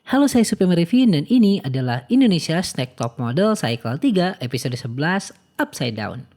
Halo, saya Supem Revin dan ini adalah Indonesia Snack Top Model Cycle 3 episode 11 Upside Down.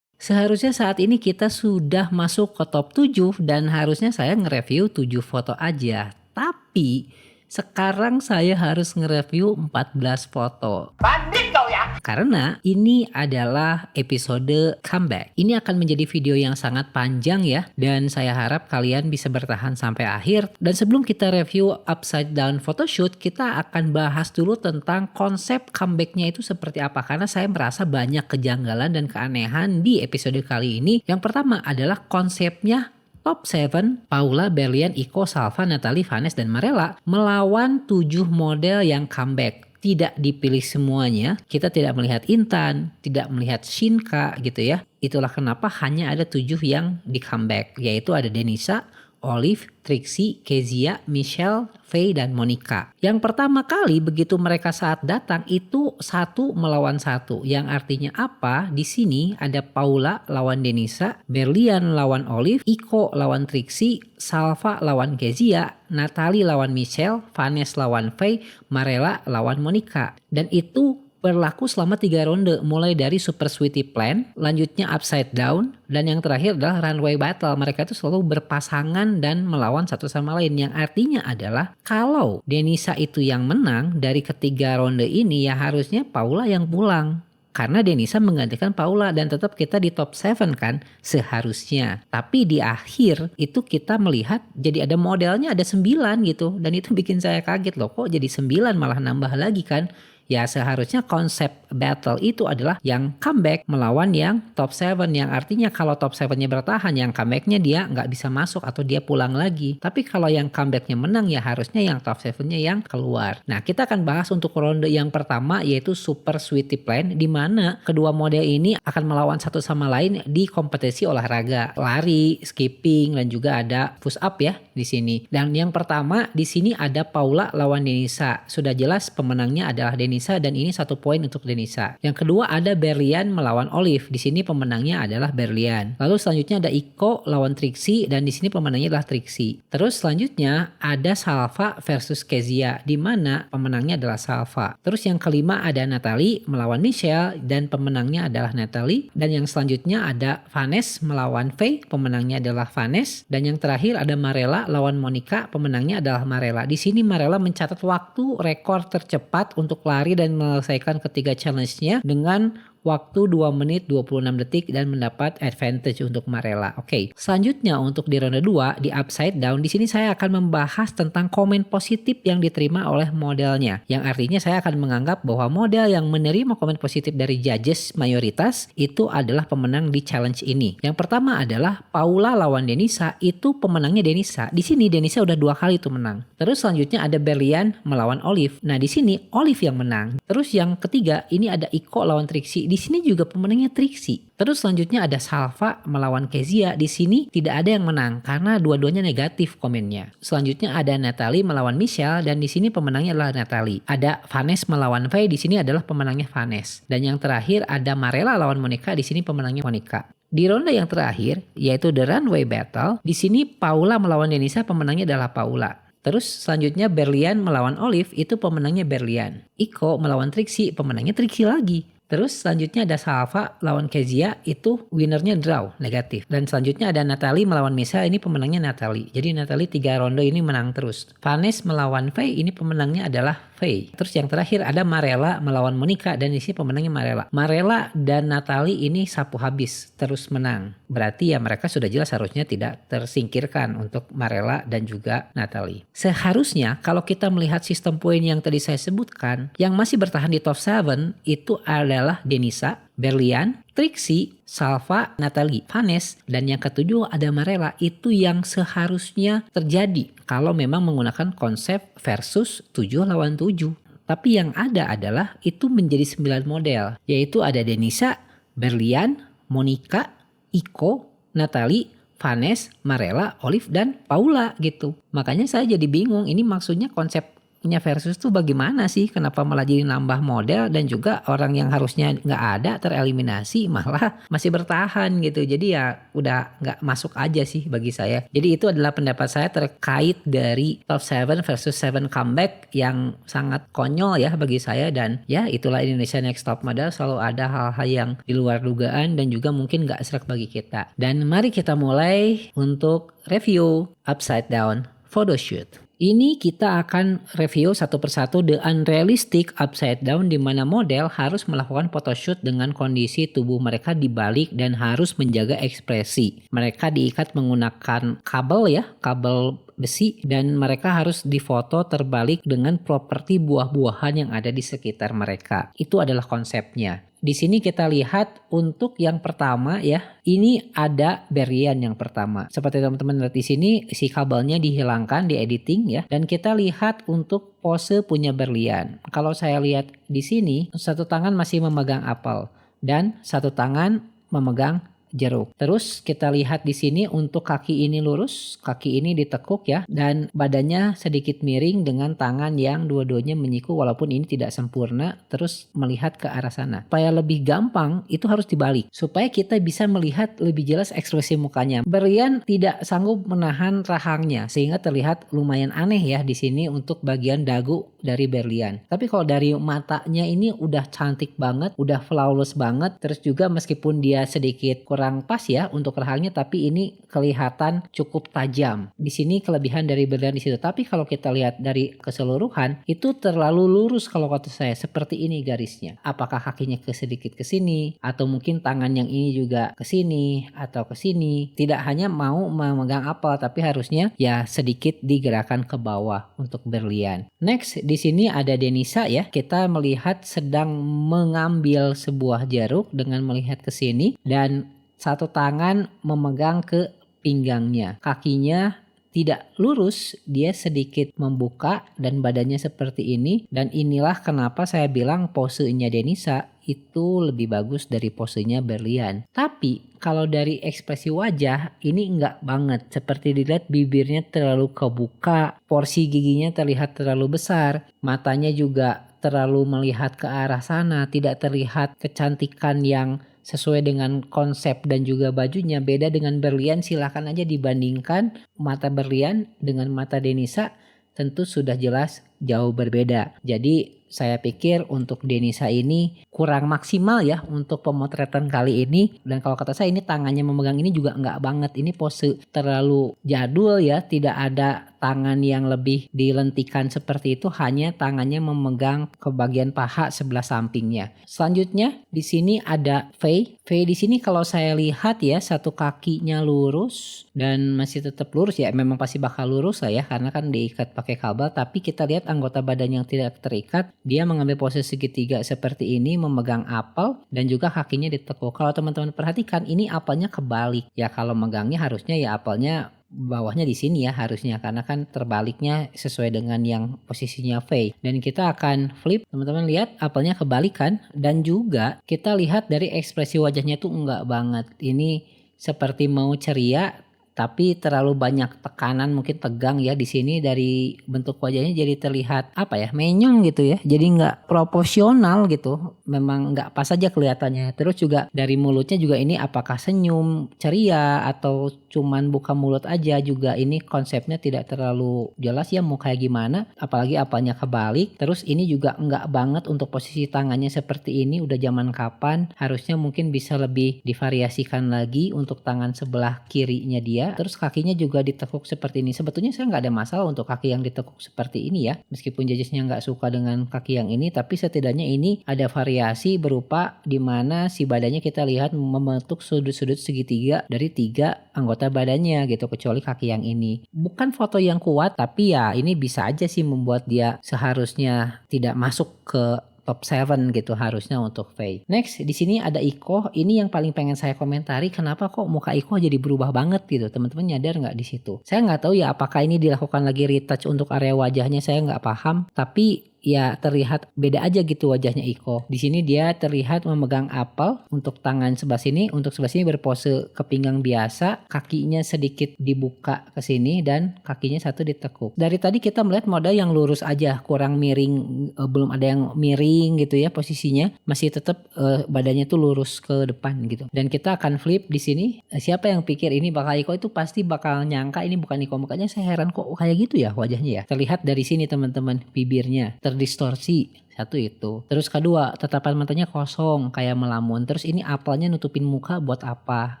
Seharusnya saat ini kita sudah masuk ke top 7 dan harusnya saya nge-review 7 foto aja. Tapi sekarang saya harus nge-review 14 foto. Bandit kau ya! Karena ini adalah episode comeback. Ini akan menjadi video yang sangat panjang ya. Dan saya harap kalian bisa bertahan sampai akhir. Dan sebelum kita review Upside Down Photoshoot, kita akan bahas dulu tentang konsep comebacknya itu seperti apa. Karena saya merasa banyak kejanggalan dan keanehan di episode kali ini. Yang pertama adalah konsepnya Top 7, Paula, Berlian, Iko, Salva, Natalie, Vanessa, dan Marella melawan 7 model yang comeback. Tidak dipilih semuanya, kita tidak melihat Intan, tidak melihat Shinka gitu ya. Itulah kenapa hanya ada 7 yang di comeback, yaitu ada Denisa, Olive, Trixie, Kezia, Michelle, Faye, dan Monica. Yang pertama kali begitu mereka saat datang itu 1 melawan 1. Yang artinya apa? Di sini ada Paula lawan Denisa, Berlian lawan Olive, Iko lawan Trixie, Salva lawan Kezia, Natalie lawan Michelle, Vanessa lawan Faye, Marella lawan Monica. Dan itu berlaku selama 3 ronde, mulai dari Super Sweetie Plan, lanjutnya Upside Down, dan yang terakhir adalah Runway Battle. Mereka itu selalu berpasangan dan melawan satu sama lain, yang artinya adalah kalau Denisa itu yang menang dari ketiga ronde ini, ya harusnya Paula yang pulang. Karena Denisa menggantikan Paula dan tetap kita di top 7 kan seharusnya. Tapi di akhir itu kita melihat jadi ada modelnya ada 9 gitu. Dan itu bikin saya kaget loh, kok jadi 9 malah nambah lagi kan. Ya seharusnya konsep battle itu adalah yang comeback melawan yang top 7. Yang artinya kalau top 7-nya bertahan, yang comebacknya dia nggak bisa masuk atau dia pulang lagi. Tapi kalau yang comebacknya menang ya harusnya yang top 7-nya yang keluar. Nah kita akan bahas untuk ronde yang pertama yaitu Super Sweetie Plan. Di mana kedua model ini akan melawan satu sama lain di kompetisi olahraga. Lari, skipping, dan juga ada push up ya di sini. Dan yang pertama di sini ada Paula lawan Denisa. Sudah jelas pemenangnya adalah Denisa dan ini 1 poin untuk Denisa. Yang kedua ada Berlian melawan Olive. Di sini pemenangnya adalah Berlian. Lalu selanjutnya ada Iko lawan Trixie dan di sini pemenangnya adalah Trixie. Terus selanjutnya ada Salva versus Kezia di mana pemenangnya adalah Salva. Terus yang kelima ada Natalie melawan Michelle dan pemenangnya adalah Natalie. Dan yang selanjutnya ada Vanessa melawan Faye, pemenangnya adalah Vanessa. Dan yang terakhir ada Marella lawan Monica, pemenangnya adalah Marella. Di sini Marella mencatat waktu rekor tercepat untuk lari dan menyelesaikan ketiga challenge-nya dengan waktu 2 menit 26 detik dan mendapat advantage untuk Marella. Oke, selanjutnya untuk di ronde 2 di Upside Down, di sini saya akan membahas tentang komen positif yang diterima oleh modelnya. Yang artinya saya akan menganggap bahwa model yang menerima komen positif dari judges mayoritas itu adalah pemenang di challenge ini. Yang pertama adalah Paula lawan Denisa, itu pemenangnya Denisa. Di sini Denisa udah 2 kali tuh menang. Terus selanjutnya ada Berlian melawan Olive. Nah, di sini Olive yang menang. Terus yang ketiga ini ada Iko lawan Trixie. Di sini juga pemenangnya Trixie. Terus selanjutnya ada Salva melawan Kezia. Di sini tidak ada yang menang karena dua-duanya negatif komennya. Selanjutnya ada Natalie melawan Michelle dan di sini pemenangnya adalah Natalie. Ada Vanessa melawan Faye, di sini adalah pemenangnya Vanessa. Dan yang terakhir ada Marella lawan Monica, di sini pemenangnya Monica. Di ronde yang terakhir yaitu The Runway Battle, di sini Paula melawan Denisa, pemenangnya adalah Paula. Terus selanjutnya Berlian melawan Olive, itu pemenangnya Berlian. Iko melawan Trixie, pemenangnya Trixie lagi. Terus selanjutnya ada Salva lawan Kezia, itu winnernya draw, negatif. Dan selanjutnya ada Natalie melawan Michelle, ini pemenangnya Natalie. Jadi Natalie 3 ronde ini menang terus. Vanessa melawan Faye, ini pemenangnya adalah Faye. Terus yang terakhir ada Marella melawan Monica dan di sini pemenangnya Marella. Marella dan Natalie ini sapu habis, terus menang. Berarti ya mereka sudah jelas harusnya tidak tersingkirkan untuk Marella dan juga Natalie. Seharusnya kalau kita melihat sistem poin yang tadi saya sebutkan, yang masih bertahan di top 7 itu adalah Denisa, Berlian, Trixie, Salva, Natalie, Vanessa, dan yang ketujuh ada Marella. Itu yang seharusnya terjadi kalau memang menggunakan konsep versus 7 lawan 7. Tapi yang ada adalah itu menjadi 9 model, yaitu ada Denisa, Berlian, Monica, Iko, Natalie, Vanessa, Marella, Olive, dan Paula gitu. Makanya saya jadi bingung, ini maksudnya konsep punya versus tuh bagaimana sih? Kenapa malah jadi nambah model dan juga orang yang harusnya nggak ada tereliminasi malah masih bertahan gitu. Jadi ya udah nggak masuk aja sih bagi saya. Jadi itu adalah pendapat saya terkait dari top 7 versus 7 comeback yang sangat konyol ya bagi saya. Dan ya itulah Indonesia Next Top Model, selalu ada hal-hal yang di luar dugaan dan juga mungkin nggak serak bagi kita. Dan mari kita mulai untuk review Upside Down Photoshoot. Ini kita akan review satu persatu The Unrealistic Upside Down, di mana model harus melakukan photoshoot dengan kondisi tubuh mereka dibalik dan harus menjaga ekspresi. Mereka diikat menggunakan kabel besi, dan mereka harus difoto terbalik dengan properti buah-buahan yang ada di sekitar mereka. Itu adalah konsepnya. Di sini kita lihat untuk yang pertama ya, ini ada berlian yang pertama. Seperti teman-teman lihat di sini, si kabelnya dihilangkan di editing ya, dan kita lihat untuk pose punya berlian. Kalau saya lihat di sini, satu tangan masih memegang apel dan satu tangan memegang jeruk. Terus kita lihat di sini untuk kaki ini lurus, kaki ini ditekuk ya, dan badannya sedikit miring dengan tangan yang dua-duanya menyiku walaupun ini tidak sempurna, terus melihat ke arah sana. Supaya lebih gampang itu harus dibalik supaya kita bisa melihat lebih jelas ekspresi mukanya. Berlian tidak sanggup menahan rahangnya sehingga terlihat lumayan aneh ya di sini untuk bagian dagu dari berlian. Tapi kalau dari matanya ini udah cantik banget, udah flawless banget, terus juga meskipun dia sedikit kurang pas ya untuk rahangnya, tapi ini kelihatan cukup tajam. Di sini kelebihan dari berlian di situ. Tapi kalau kita lihat dari keseluruhan, itu terlalu lurus kalau kata saya. Seperti ini garisnya. Apakah kakinya sedikit ke sini, atau mungkin tangan yang ini juga ke sini atau ke sini. Tidak hanya mau memegang apel, tapi harusnya ya sedikit digerakkan ke bawah untuk berlian. Next, di sini ada Denisa ya. Kita melihat sedang mengambil sebuah jeruk dengan melihat ke sini, dan satu tangan memegang ke pinggangnya. Kakinya tidak lurus, dia sedikit membuka dan badannya seperti ini. Dan inilah kenapa saya bilang posenya Denisa itu lebih bagus dari posenya berlian. Tapi kalau dari ekspresi wajah ini enggak banget. Seperti dilihat bibirnya terlalu kebuka, porsi giginya terlihat terlalu besar, matanya juga terlalu melihat ke arah sana, tidak terlihat kecantikan yang sesuai dengan konsep dan juga bajunya. Beda dengan berlian, silahkan aja dibandingkan mata berlian dengan mata Denisa, tentu sudah jelas jauh berbeda. Jadi saya pikir untuk Denisa ini kurang maksimal ya untuk pemotretan kali ini. Dan kalau kata saya ini tangannya memegang ini juga enggak banget. Ini pose terlalu jadul ya, tidak ada tangan yang lebih dilentikan seperti itu, hanya tangannya memegang ke bagian paha sebelah sampingnya. Selanjutnya di sini ada Faye. Faye di sini kalau saya lihat ya, satu kakinya lurus dan masih tetap lurus ya, memang pasti bakal lurus lah ya karena kan diikat pakai kabel. Tapi kita lihat anggota badan yang tidak terikat, dia mengambil posisi segitiga seperti ini, memegang apel dan juga kakinya ditekuk. Kalau teman-teman perhatikan ini apelnya kebalik ya, kalau megangnya harusnya ya apelnya bawahnya di sini ya harusnya, karena kan terbaliknya sesuai dengan yang posisinya Faye. Dan kita akan flip, teman-teman lihat apelnya kebalik kan, dan juga kita lihat dari ekspresi wajahnya tuh enggak banget. Ini seperti mau ceria tapi terlalu banyak tekanan, mungkin tegang ya di sini. Dari bentuk wajahnya jadi terlihat menyong gitu ya, jadi nggak proporsional gitu, memang nggak pas aja kelihatannya. Terus juga dari mulutnya juga ini apakah senyum ceria atau cuman buka mulut aja, juga ini konsepnya tidak terlalu jelas ya mau kayak gimana, apalagi apanya kebalik. Terus ini juga nggak banget untuk posisi tangannya seperti ini, udah zaman kapan, harusnya mungkin bisa lebih divariasikan lagi untuk tangan sebelah kirinya dia. Terus kakinya juga ditekuk seperti ini. Sebetulnya saya nggak ada masalah untuk kaki yang ditekuk seperti ini ya, meskipun judgesnya nggak suka dengan kaki yang ini, tapi setidaknya ini ada variasi berupa dimana si badannya kita lihat membentuk sudut-sudut segitiga dari 3 anggota badannya gitu, kecuali kaki yang ini. Bukan foto yang kuat, tapi ya ini bisa aja sih membuat dia seharusnya tidak masuk ke top 7 gitu harusnya untuk Faye. Next, di sini ada Iko. Ini yang paling pengen saya komentari, kenapa kok muka Iko jadi berubah banget gitu. Teman-teman nyadar nggak di situ? Saya nggak tahu ya apakah ini dilakukan lagi retouch untuk area wajahnya, saya nggak paham. Tapi ya terlihat beda aja gitu wajahnya Iko. Di sini dia terlihat memegang apel untuk tangan sebelah sini, untuk sebelah sini berpose ke pinggang biasa, kakinya sedikit dibuka ke sini dan kakinya satu ditekuk. Dari tadi kita melihat model yang lurus aja, kurang miring, belum ada yang miring gitu ya posisinya, masih tetap badannya tuh lurus ke depan gitu. Dan kita akan flip di sini. Siapa yang pikir ini bakal Iko itu pasti bakal nyangka ini bukan Iko, mukanya saya heran kok kayak gitu ya wajahnya ya. Terlihat dari sini teman-teman, bibirnya terdistorsi. Satu itu. Terus kedua, tatapan matanya kosong kayak melamun. Terus ini apelnya nutupin muka buat apa?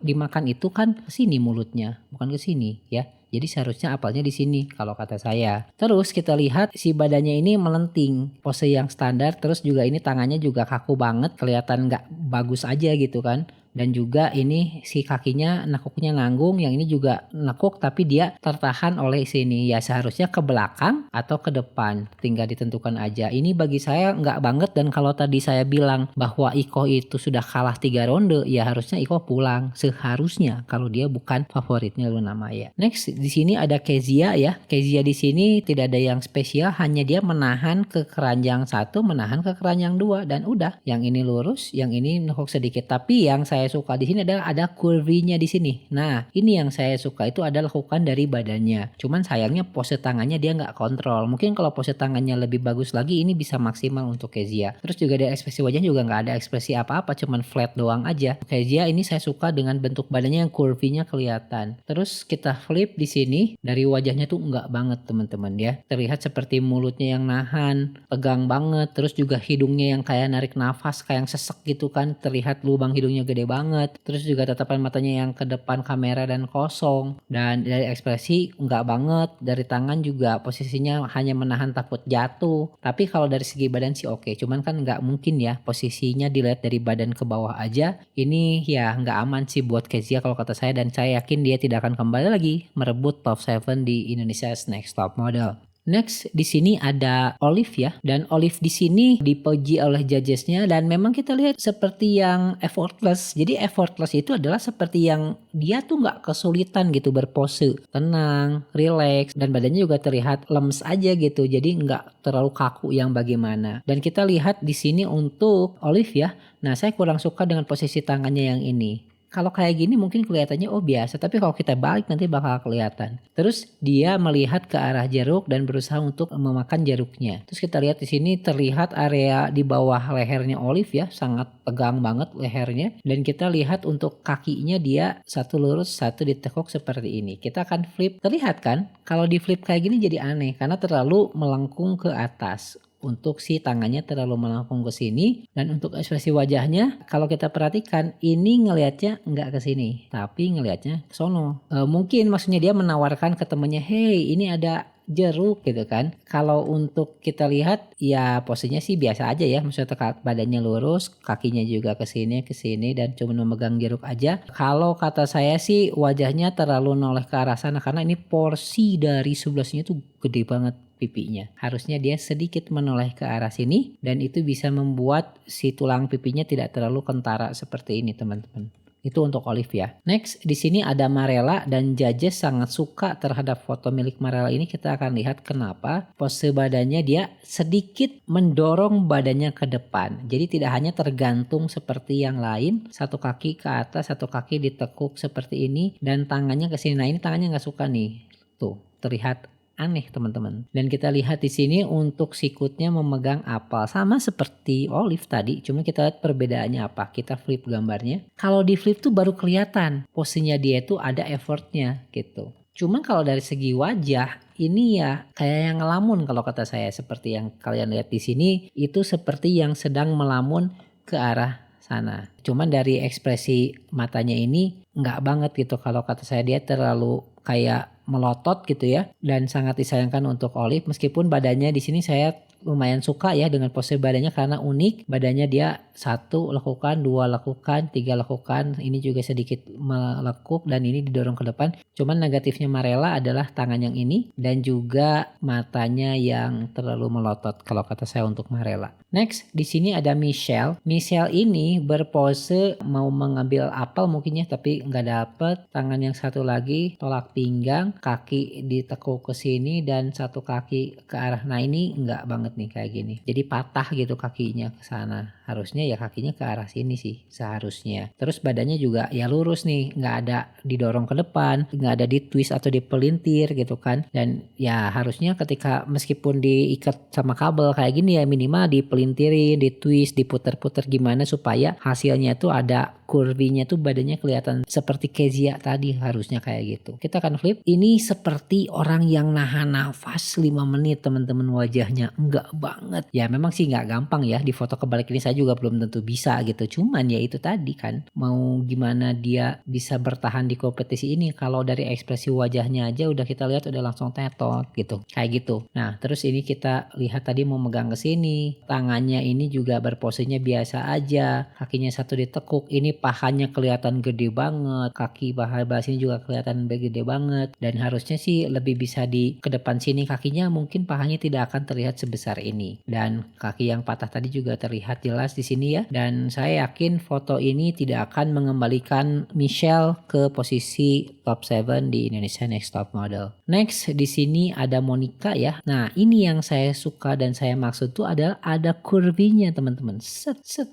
Dimakan itu kan ke sini mulutnya, bukan ke sini ya. Jadi seharusnya apelnya di sini kalau kata saya. Terus kita lihat si badannya ini melenting, pose yang standar. Terus juga ini tangannya juga kaku banget, kelihatan nggak bagus aja gitu kan. Dan juga ini si kakinya nekuknya nanggung, yang ini juga nekuk tapi dia tertahan oleh sini. Ya seharusnya ke belakang atau ke depan, tinggal ditentukan aja. Ini bagi saya nggak banget, dan kalau tadi saya bilang bahwa Iko itu sudah kalah 3 ronde, ya harusnya Iko pulang. Seharusnya kalau dia bukan favoritnya Luna Maya. Next di sini ada Kezia ya. Kezia di sini tidak ada yang spesial, hanya dia menahan ke keranjang 1, menahan ke keranjang 2 dan udah. Yang ini lurus, yang ini nekuk sedikit. Tapi yang saya suka di sini adalah ada curvy-nya di sini. Nah, ini yang saya suka itu adalah lakukan dari badannya. Cuman sayangnya pose tangannya dia nggak kontrol. Mungkin kalau pose tangannya lebih bagus lagi, ini bisa maksimal untuk Kezia. Terus juga dari ekspresi wajah juga nggak ada ekspresi apa-apa, cuman flat doang aja. Kezia ini saya suka dengan bentuk badannya yang curvy-nya kelihatan. Terus kita flip di sini, dari wajahnya tuh nggak banget teman-teman ya. Terlihat seperti mulutnya yang nahan, tegang banget. Terus juga hidungnya yang kayak narik nafas, kayak yang sesek gitu kan. Terlihat lubang hidungnya gede banget. Terus juga tatapan matanya yang ke depan kamera dan kosong. Dan dari ekspresi nggak banget. Dari tangan juga posisinya hanya menahan takut jatuh. Tapi kalau dari segi badan sih oke. Cuman kan nggak mungkin ya posisinya dilihat dari badan ke bawah aja. Ini ya nggak aman sih buat Kezia kalau kata saya. Dan saya yakin dia tidak akan kembali lagi merebut top 7 di Indonesia's Next Top Model. Next di sini ada Olive ya, dan Olive di sini dipuji oleh judgesnya, dan memang kita lihat seperti yang effortless. Jadi effortless itu adalah seperti yang dia tuh nggak kesulitan gitu berpose, tenang, relax, dan badannya juga terlihat lemes aja gitu. Jadi nggak terlalu kaku yang bagaimana. Dan kita lihat di sini untuk Olive ya. Nah saya kurang suka dengan posisi tangannya yang ini. Kalau kayak gini mungkin kelihatannya oh biasa, tapi kalau kita balik nanti bakal kelihatan. Terus dia melihat ke arah jeruk dan berusaha untuk memakan jeruknya. Terus kita lihat di sini terlihat area di bawah lehernya Olive ya, sangat tegang banget lehernya. Dan kita lihat untuk kakinya dia satu lurus, satu ditekuk seperti ini. Kita akan flip, terlihat kan? Kalau di flip kayak gini jadi aneh karena terlalu melengkung ke atas. Untuk si tangannya terlalu melengkung ke sini, dan untuk ekspresi wajahnya kalau kita perhatikan ini ngelihatnya nggak ke sini tapi ngelihatnya ke sono. Mungkin maksudnya dia menawarkan ke temennya, hey ini ada jeruk gitu kan. Kalau untuk kita lihat ya posenya sih biasa aja ya, maksudnya badannya lurus, kakinya juga ke sini dan cuma memegang jeruk aja. Kalau kata saya sih wajahnya terlalu noleh ke arah sana karena ini porsi dari sebelah sini tuh gede banget pipinya. Harusnya dia sedikit menoleh ke arah sini dan itu bisa membuat si tulang pipinya tidak terlalu kentara seperti ini teman-teman. Itu untuk Olive ya. Next di sini ada Marella, dan judges sangat suka terhadap foto milik Marella ini. Kita akan lihat kenapa. Pose badannya dia sedikit mendorong badannya ke depan. Jadi tidak hanya tergantung seperti yang lain, satu kaki ke atas, satu kaki ditekuk seperti ini dan tangannya ke sini. Nah, ini tangannya nggak suka nih. Tuh, terlihat aneh teman-teman. Dan kita lihat di sini untuk sikutnya memegang apel sama seperti Olive tadi, cuma kita lihat perbedaannya apa. Kita flip gambarnya. Kalau di flip tuh baru kelihatan posisinya dia tuh ada effortnya gitu. Cuma kalau dari segi wajah ini ya kayak yang ngelamun kalau kata saya, seperti yang kalian lihat di sini itu seperti yang sedang melamun ke arah sana. Cuman dari ekspresi matanya ini nggak banget gitu, kalau kata saya dia terlalu kayak melotot gitu ya, dan sangat disayangkan untuk Olive. Meskipun badannya di sini saya lumayan suka ya dengan pose badannya karena unik. Badannya dia 1 lekukan, 2 lekukan, 3 lekukan, ini juga sedikit melekuk dan ini didorong ke depan. Cuman negatifnya Marella adalah tangan yang ini dan juga matanya yang terlalu melotot kalau kata saya untuk Marella. Next di sini ada Michelle. Michelle ini berpose mau mengambil apel mungkin ya, tapi nggak dapet. Tangan yang satu lagi tolak pinggang, kaki ditekuk ke sini dan satu kaki ke arah. Nah ini nggak banget banget nih kayak gini. Jadi patah gitu kakinya ke sana. Harusnya ya kakinya ke arah sini sih seharusnya. Terus badannya juga ya lurus nih, nggak ada didorong ke depan, nggak ada di twist atau dipelintir gitu kan. Dan ya harusnya ketika meskipun diikat sama kabel kayak gini ya minimal dipelintirin, di twist, diputer-puter gimana supaya hasilnya tuh ada kurvinya tuh badannya kelihatan seperti Kezia tadi, harusnya kayak gitu. Kita akan flip. Ini seperti orang yang nahan nafas 5 menit teman-teman wajahnya. Enggak banget. Ya memang sih nggak gampang ya di foto kebalik ini, saya juga belum tentu bisa gitu. Cuman ya itu tadi kan, mau gimana dia bisa bertahan di kompetisi ini kalau dari ekspresi wajahnya aja udah kita lihat udah langsung tetot gitu. Kayak gitu. Nah, terus ini kita lihat tadi mau megang ke sini. Tangannya ini juga berposenya biasa aja. Kakinya satu ditekuk. Ini pahanya kelihatan gede banget, kaki paha sini juga kelihatan gede banget, dan harusnya sih lebih bisa di ke depan sini kakinya, mungkin pahanya tidak akan terlihat sebesar ini. Dan kaki yang patah tadi juga terlihat jelas di sini ya, dan saya yakin foto ini tidak akan mengembalikan Michelle ke posisi top 7 di Indonesia Next Top Model. Next di sini ada Monica ya. Nah, ini yang saya suka dan saya maksud tuh adalah ada kurvinya teman-teman. Set set.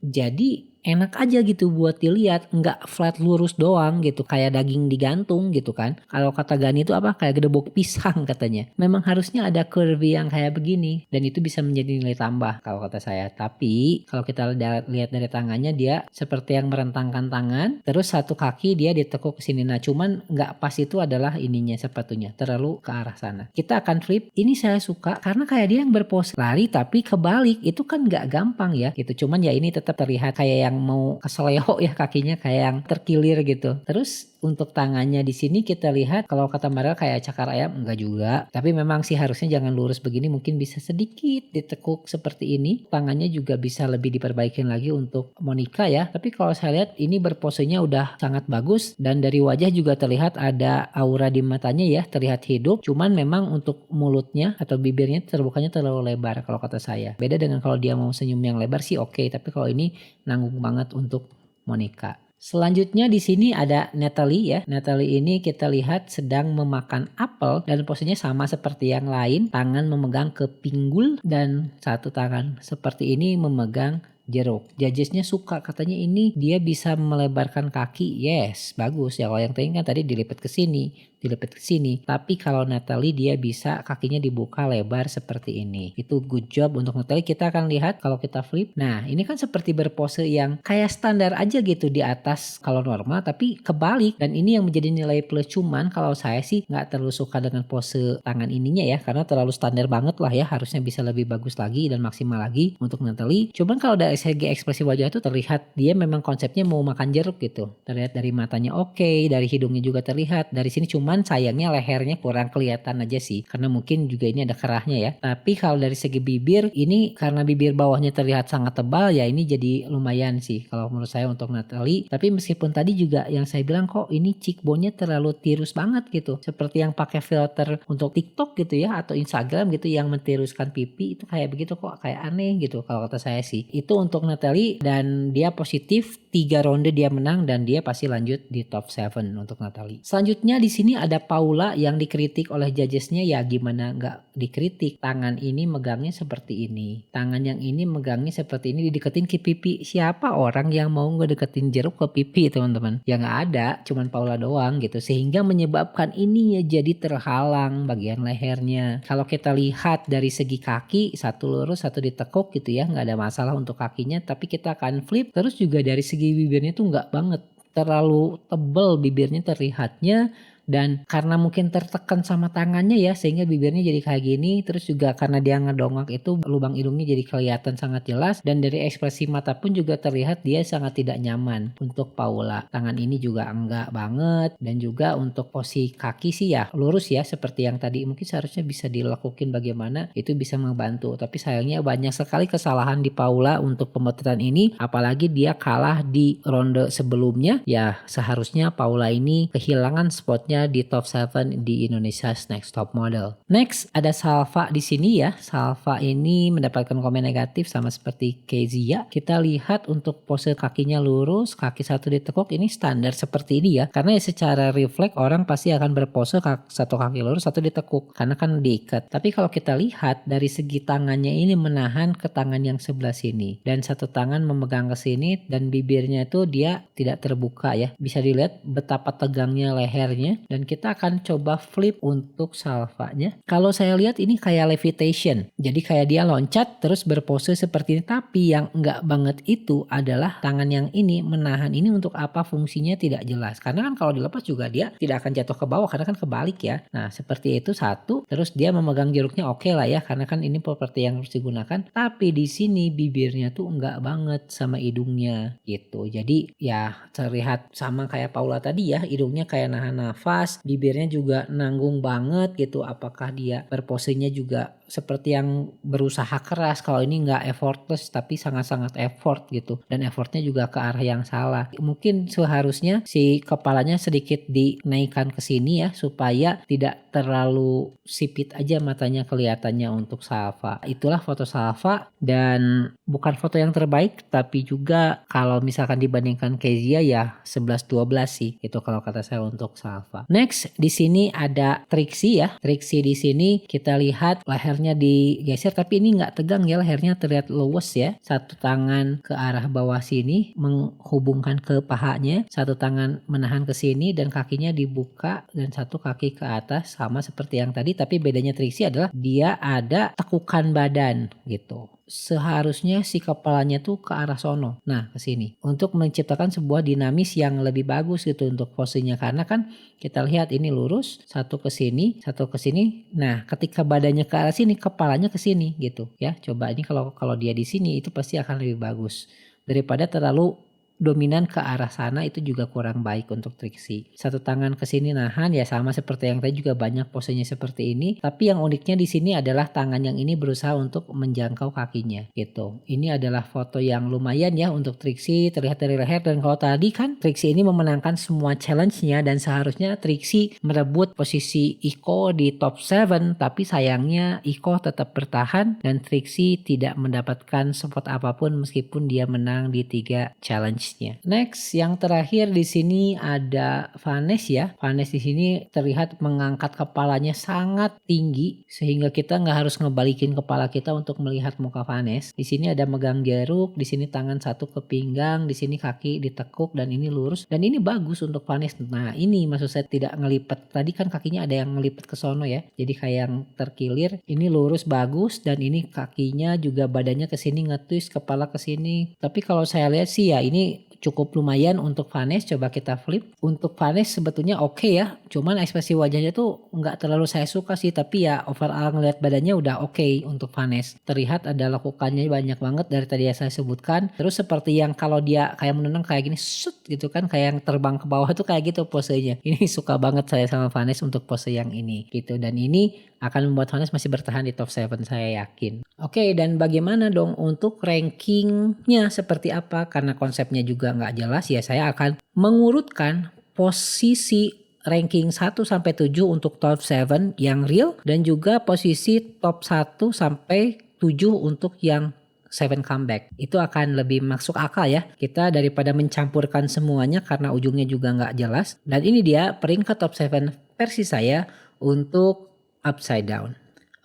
Jadi enak aja gitu buat dilihat, nggak flat lurus doang gitu kayak daging digantung gitu kan. Kalau kata Gani itu apa, kayak gedebok pisang katanya. Memang harusnya ada curvy yang kayak begini dan itu bisa menjadi nilai tambah kalau kata saya. Tapi kalau kita lihat dari tangannya, dia seperti yang merentangkan tangan, terus satu kaki dia ditekuk ke sini. Nah cuman nggak pas itu adalah ininya, sepatunya terlalu ke arah sana. Kita akan flip. Ini saya suka karena kayak dia yang berpose lari tapi kebalik, itu kan nggak gampang ya gitu. Cuman ya ini tetap terlihat kayak yang mau keseleo ya, kakinya kayak yang terkilir gitu. Terus untuk tangannya di sini kita lihat, kalau kata Marel kayak cakar ayam, enggak juga. Tapi memang sih harusnya jangan lurus begini, mungkin bisa sedikit ditekuk seperti ini. Tangannya juga bisa lebih diperbaikin lagi untuk Monica ya. Tapi kalau saya lihat ini berposenya udah sangat bagus, dan dari wajah juga terlihat ada aura di matanya ya, terlihat hidup. Cuman memang untuk mulutnya atau bibirnya terbukanya terlalu lebar kalau kata saya. Beda dengan kalau dia mau senyum yang lebar sih oke, tapi kalau ini nanggung banget untuk Monica. Selanjutnya di sini ada Natalie ya. Natalie ini kita lihat sedang memakan apel dan posenya sama seperti yang lain. Tangan memegang ke pinggul dan satu tangan seperti ini memegang jeruk. Judgesnya suka, katanya ini dia bisa melebarkan kaki. Yes, bagus ya. Kalau yang tadi dilipat ke sini, dilipat ke sini. Tapi kalau Natalie dia bisa kakinya dibuka lebar seperti ini. Itu good job untuk Natalie. Kita akan lihat kalau kita flip. Nah, ini kan seperti berpose yang kayak standar aja gitu di atas kalau normal, tapi kebalik, dan ini yang menjadi nilai plus. Cuman kalau saya sih nggak terlalu suka dengan pose tangan ininya ya, karena terlalu standar banget lah ya. Harusnya bisa lebih bagus lagi dan maksimal lagi untuk Natalie. Cuman kalau dari segi ekspresi wajah itu terlihat dia memang konsepnya mau makan jeruk gitu. Terlihat dari matanya oke, dari hidungnya juga terlihat. Dari sini cuman sayangnya lehernya kurang kelihatan aja sih, karena mungkin juga ini ada kerahnya ya. Tapi kalau dari segi bibir, ini karena bibir bawahnya terlihat sangat tebal ya, ini jadi lumayan sih kalau menurut saya untuk Natalie. Tapi meskipun tadi juga yang saya bilang kok ini cheekbone-nya terlalu tirus banget gitu, seperti yang pakai filter untuk TikTok gitu ya atau Instagram gitu yang mentiruskan pipi, itu kayak begitu kok, kayak aneh gitu kalau kata saya sih. Itu untuk Natalie, dan dia positif 3 ronde dia menang dan dia pasti lanjut di top 7 untuk Natalie. Selanjutnya di sini ada Paula yang dikritik oleh judgesnya. Ya gimana nggak dikritik, tangan ini megangnya seperti ini, tangan yang ini megangnya seperti ini, dideketin ke pipi. Siapa orang yang mau ngedeketin jeruk ke pipi teman-teman? Ya nggak ada, cuman Paula doang gitu, sehingga menyebabkan ininya jadi terhalang bagian lehernya. Kalau kita lihat dari segi kaki, satu lurus satu ditekuk gitu ya, nggak ada masalah untuk kakinya. Tapi kita akan flip. Terus juga dari segi bibirnya tuh nggak banget, terlalu tebal bibirnya terlihatnya. Dan karena mungkin tertekan sama tangannya ya, sehingga bibirnya jadi kayak gini. Terus juga karena dia ngedongak itu, lubang hidungnya jadi kelihatan sangat jelas. Dan dari ekspresi mata pun juga terlihat dia sangat tidak nyaman untuk Paula. Tangan ini juga enggak banget. Dan juga untuk posisi kaki sih ya lurus ya, seperti yang tadi. Mungkin seharusnya bisa dilakukan bagaimana, itu bisa membantu. Tapi sayangnya banyak sekali kesalahan di Paula untuk pemotretan ini. Apalagi dia kalah di ronde sebelumnya. Ya seharusnya Paula ini kehilangan spotnya ada di top 7 di Indonesia's Next Top Model. Next ada Salva di sini ya. Salva ini mendapatkan komen negatif sama seperti Kezia. Kita lihat untuk pose kakinya lurus, kaki satu ditekuk, ini standar seperti ini ya. Karena ya secara refleks orang pasti akan berpose satu kaki lurus, satu ditekuk karena kan diikat. Tapi kalau kita lihat dari segi tangannya ini menahan ke tangan yang sebelah sini dan satu tangan memegang ke sini dan bibirnya itu dia tidak terbuka ya. Bisa dilihat betapa tegangnya lehernya dan kita akan coba flip untuk Salvanya. Kalau saya lihat ini kayak levitation. Jadi kayak dia loncat terus berpose seperti ini, tapi yang enggak banget itu adalah tangan yang ini menahan ini untuk apa fungsinya tidak jelas. Karena kan kalau dilepas juga dia tidak akan jatuh ke bawah karena kan kebalik ya. Nah, seperti itu satu. Terus dia memegang jeruknya oke lah ya karena kan ini properti yang harus digunakan. Tapi di sini bibirnya tuh enggak banget sama hidungnya gitu. Jadi ya terlihat sama kayak Paula tadi ya, hidungnya kayak nahan nafas, bibirnya juga nanggung banget gitu. Apakah dia berposenya juga seperti yang berusaha keras? Kalau ini nggak effortless tapi sangat-sangat effort gitu, dan effortnya juga ke arah yang salah. Mungkin seharusnya si kepalanya sedikit dinaikkan ke sini ya supaya tidak terlalu sipit aja matanya kelihatannya untuk Salva. Itulah foto Salva dan bukan foto yang terbaik tapi juga kalau misalkan dibandingkan Kezia ya 11-12 sih itu kalau kata saya untuk Salva. Next di sini ada Trixie ya. Trixie di sini kita lihat lehernya digeser tapi ini nggak tegang ya, lehernya terlihat luwes ya. Satu tangan ke arah bawah sini menghubungkan ke pahanya, satu tangan menahan ke sini dan kakinya dibuka dan satu kaki ke atas sama seperti yang tadi, tapi bedanya Trixie adalah dia ada tekukan badan gitu. Seharusnya si kepalanya tuh ke arah sono, nah ke sini untuk menciptakan sebuah dinamis yang lebih bagus gitu untuk posenya, karena kan kita lihat ini lurus, satu ke sini, satu ke sini. Nah, ketika badannya ke arah sini, kepalanya ke sini gitu ya. Coba ini kalau dia di sini itu pasti akan lebih bagus daripada terlalu dominan ke arah sana, itu juga kurang baik untuk Trixie. Satu tangan ke sini nahan ya sama seperti yang tadi, juga banyak posenya seperti ini. Tapi yang uniknya di sini adalah tangan yang ini berusaha untuk menjangkau kakinya gitu. Ini adalah foto yang lumayan ya untuk Trixie, terlihat dari leher. Dan kalau tadi kan Trixie ini memenangkan semua challenge-nya dan seharusnya Trixie merebut posisi Iko di top 7, tapi sayangnya Iko tetap bertahan dan Trixie tidak mendapatkan spot apapun meskipun dia menang di 3 challenge. Next, yang terakhir di sini ada Vanessa ya. Vanessa di sini terlihat mengangkat kepalanya sangat tinggi sehingga kita nggak harus ngebalikin kepala kita untuk melihat muka Vanessa. Di sini ada megang jeruk, di sini tangan satu ke pinggang, di sini kaki ditekuk dan ini lurus. Dan ini bagus untuk Vanessa. Nah, ini maksud saya tidak ngelipet. Tadi kan kakinya ada yang ngelipet ke sono ya. Jadi kayak yang terkilir. Ini lurus bagus dan ini kakinya juga badannya ke sini nge-twist, kepala ke sini. Tapi kalau saya lihat sih ya ini cukup lumayan untuk Vanessa. Coba kita flip. Untuk Vanessa sebetulnya oke ya. Cuman ekspresi wajahnya tuh nggak terlalu saya suka sih. Tapi ya overall ngeliat badannya udah oke untuk Vanessa. Terlihat ada lekukannya banyak banget dari tadi yang saya sebutkan. Terus seperti yang kalau dia kayak menenang kayak gini, shoot gitu kan. Kayak yang terbang ke bawah tuh kayak gitu posenya. Ini suka banget saya sama Vanessa untuk pose yang ini gitu. Dan ini akan membuat Vanessa masih bertahan di top 7 saya yakin. Oke, dan bagaimana dong untuk rankingnya seperti apa? Karena konsepnya juga nggak jelas ya, saya akan mengurutkan posisi ranking 1 sampai 7 untuk top 7 yang real dan juga posisi top 1 sampai 7 untuk yang 7 comeback. Itu akan lebih masuk akal ya. Kita daripada mencampurkan semuanya karena ujungnya juga nggak jelas. Dan ini dia peringkat top 7 versi saya untuk Upside Down.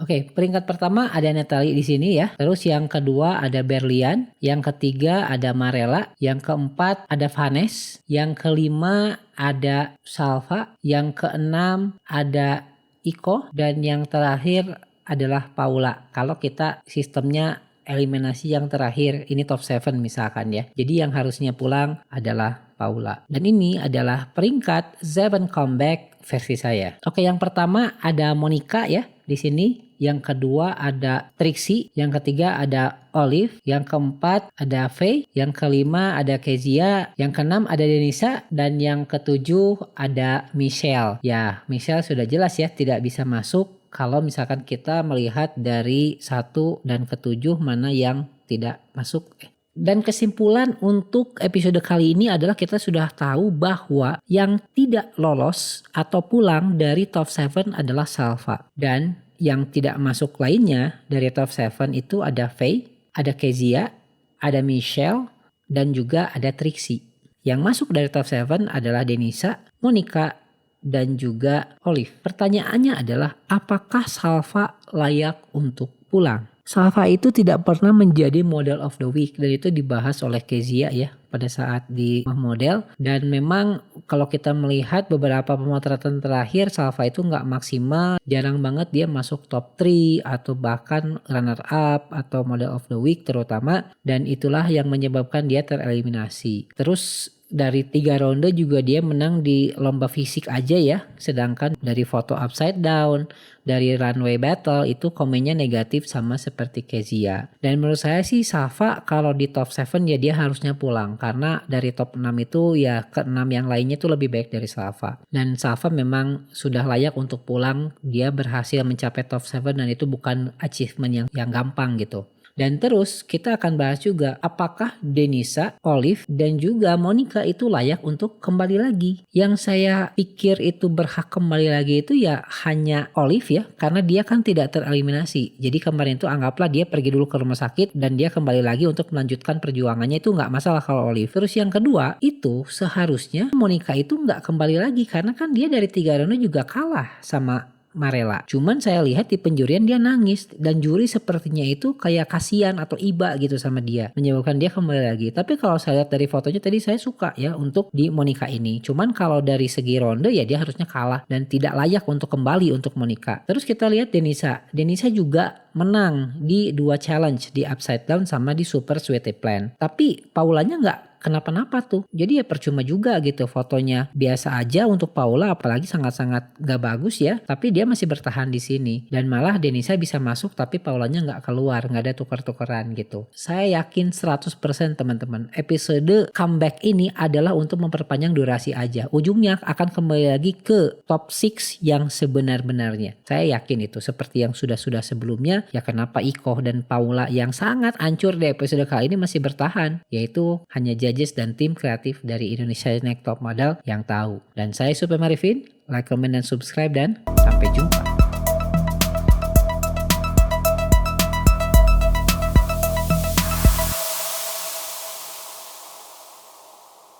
Oke, peringkat pertama ada Natalie di sini ya. Terus yang kedua ada Berlian, yang ketiga ada Marella, yang keempat ada Vanessa, yang kelima ada Salva, yang keenam ada Iko, dan yang terakhir adalah Paula. Kalau kita sistemnya eliminasi yang terakhir, ini top 7 misalkan ya. Jadi yang harusnya pulang adalah Paula. Dan ini adalah peringkat 7 comeback versi saya. Oke, yang pertama ada Monica ya di sini. Yang kedua ada Trixie, yang ketiga ada Olive, yang keempat ada Faye, yang kelima ada Kezia, yang keenam ada Denisa, dan yang ketujuh ada Michelle. Ya, Michelle sudah jelas ya tidak bisa masuk kalau misalkan kita melihat dari 1 dan ke-7 mana yang tidak masuk. Dan kesimpulan untuk episode kali ini adalah kita sudah tahu bahwa yang tidak lolos atau pulang dari top 7 adalah Salva. Dan yang tidak masuk lainnya dari top 7 itu ada Faye, ada Kezia, ada Michelle, dan juga ada Trixie. Yang masuk dari top 7 adalah Denisa, Monica, dan juga Olive. Pertanyaannya adalah apakah Salva layak untuk pulang? Salva itu tidak pernah menjadi model of the week dan itu dibahas oleh Kezia ya pada saat di model. Dan memang kalau kita melihat beberapa pemotretan terakhir Salva itu nggak maksimal, jarang banget dia masuk top 3 atau bahkan runner up atau model of the week terutama, dan itulah yang menyebabkan dia tereliminasi. Terus dari 3 ronde juga dia menang di lomba fisik aja ya, sedangkan dari foto upside down, dari runway battle itu komennya negatif sama seperti Kezia. Dan menurut saya sih Salva kalau di top 7 ya dia harusnya pulang, karena dari top 6 itu ya ke 6 yang lainnya itu lebih baik dari Salva. Dan Salva memang sudah layak untuk pulang, dia berhasil mencapai top 7 dan itu bukan achievement yang gampang gitu. Dan terus kita akan bahas juga apakah Denisa, Olive, dan juga Monica itu layak untuk kembali lagi. Yang saya pikir itu berhak kembali lagi itu ya hanya Olive ya, karena dia kan tidak tereliminasi. Jadi kemarin itu anggaplah dia pergi dulu ke rumah sakit dan dia kembali lagi untuk melanjutkan perjuangannya, itu nggak masalah kalau Olive. Terus yang kedua itu seharusnya Monica itu nggak kembali lagi karena kan dia dari 3 ronde juga kalah sama Marella. Cuman saya lihat di penjurian dia nangis dan juri sepertinya itu kayak kasihan atau iba gitu sama dia, menyebabkan dia kembali lagi. Tapi kalau saya lihat dari fotonya tadi saya suka ya untuk di Monica ini. Cuman kalau dari segi ronde ya dia harusnya kalah dan tidak layak untuk kembali untuk Monica. Terus kita lihat Denisa. Denisa juga menang di 2 challenge, di upside down sama di super sweaty plan. Tapi Paulanya nggak kenapa-napa tuh. Jadi ya percuma juga gitu, fotonya biasa aja untuk Paula, apalagi sangat-sangat gak bagus ya. Tapi dia masih bertahan di sini. Dan malah Denisa bisa masuk tapi Paulanya gak keluar, gak ada tukar-tukaran gitu. Saya yakin 100% teman-teman, episode comeback ini adalah untuk memperpanjang durasi aja. Ujungnya akan kembali lagi ke top 6 yang sebenar-benarnya. Saya yakin itu seperti yang sudah-sudah sebelumnya. Ya kenapa Iko dan Paula yang sangat hancur di episode kali ini masih bertahan, yaitu hanya judges dan tim kreatif dari Indonesia Next Top Model yang tahu. Dan saya Supem Arifin, like, comment, dan subscribe, dan sampai jumpa.